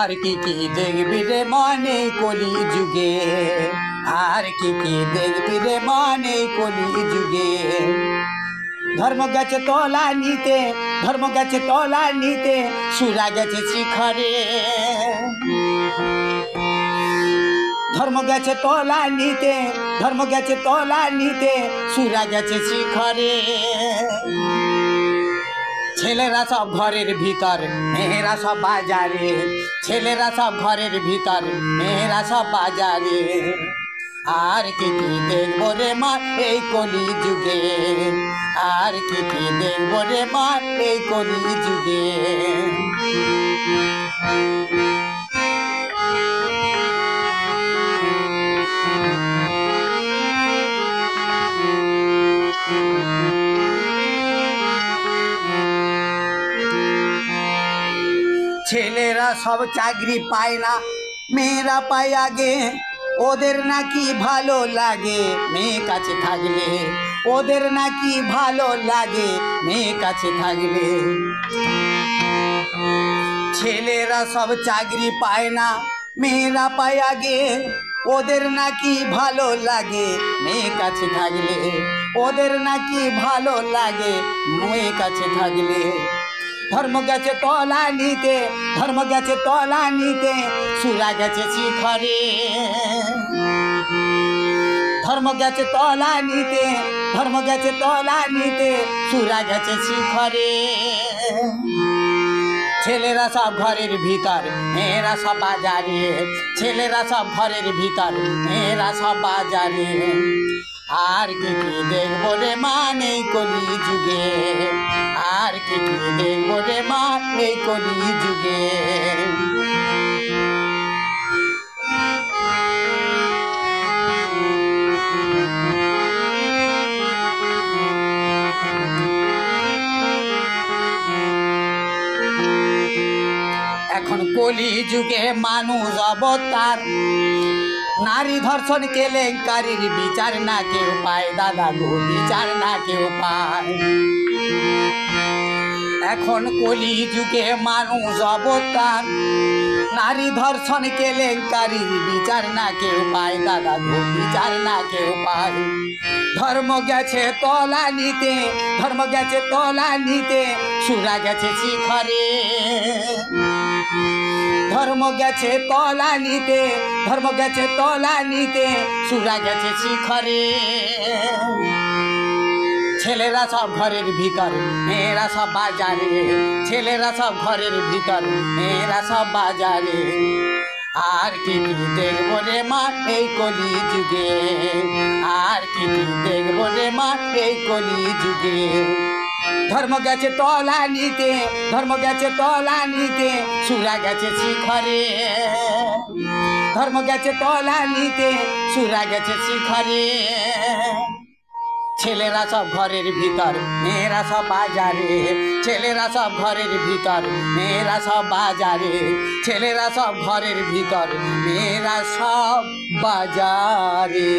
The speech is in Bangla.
আর কি কি দেখবি রে মনে কলি যুগে, আর কি কি দেখবি রে মনে কলি যুগে। ধর্ম গেছে তলা নিতে, ধর্ম গেছে তলা নিতে, সুরা গেছে শিখরে। ধর্ম গেছে তলা নিতে, ধর্ম গেছে তলা নিতে, সুরা গেছে শিখরে। ছেলেরা সব ঘরের ভিতর, মেয়েরা সব বাজারে। ছেলেরা সব ঘরের ভিতর, মেয়েরা সব বাজারে। আর কি কি দেখবো রে মা এই কলি যুগে, আর কি কি দেখবো রে মা এই কলি যুগে। ছেলেরা সব চাকরি পায় না, মেয়েরা পায় আগে। ওদের নাকি ভালো লাগে মেয়ে কাছে থাকলে, ওদের নাকি ভালো লাগে মেয়ে কাছে থাকলে। ছেলেরা সব চাকরি পায় না, মেয়েরা পায় আগে। ওদের নাকি ভালো লাগে মেয়ে কাছে থাকলে, ওদের নাকি ভালো লাগে মেয়ে কাছে থাকলে। ধর্ম গেছে তলা নিতে, ধর্ম গেছে তলা নিতে, সুরা গেছে শিখরে। ধর্ম গেছে তলা নিতে, ধর্ম গেছে তলা নিতে, সুরা গেছে শিখরে। ছেলেরা সব ঘরের ভিতর, মেয়েরা সব বাজারে। ছেলেরা সব ঘরের ভিতর, মেয়েরা সব বাজারে। আর কি কি দেখবো রে মা এই কলি যুগে, আর কি কি দেখবো রে মা এই কলি যুগে। এখন কলি যুগে মানুষ অবতার, নারী ধর্ষণ কেলেঙ্কারির বিচার না কেউ পায় দাদা গো, বিচার না কেউ পায়। এখন কলি যুগে মানুষ অবতার, নারী ধর্ষণ কেলেঙ্কারির বিচার না কেউ পায় দাদা গো, বিচার না কেউ পায়। ধর্ম গেছে তলা নিতে, ধর্ম গেছে তলা নিতে, সুরা গেছে শিখরে। ধর্ম গেছে তলা নিতে, ধর্ম গেছে তলা নিতে, সুরা গেছে শিখরে। ছেলেরা সব ঘরের ভিতর, মেয়েরা সব বাজারে। ছেলেরা সব ঘরের ভিতর, মেয়েরা সব বাজারে। আর কি কি দেখবো রে মা এই কলি যুগে, আর কি কি দেখবো রে মা এই কলি যুগে। ধর্ম গেছে তলা নিতে, ধর্ম গেছে তলা নিতে, সুরা গেছে শিখরে। ধর্ম গেছে তলা নিতে, সুরা গেছে শিখরে। ছেলেরা সব ঘরের ভিতর, মেয়েরা সব বাজারে। ছেলেরা সব ঘরের ভিতর, মেয়েরা সব বাজারে। ছেলেরা সব ঘরের ভিতর, মেয়েরা সব বাজারে।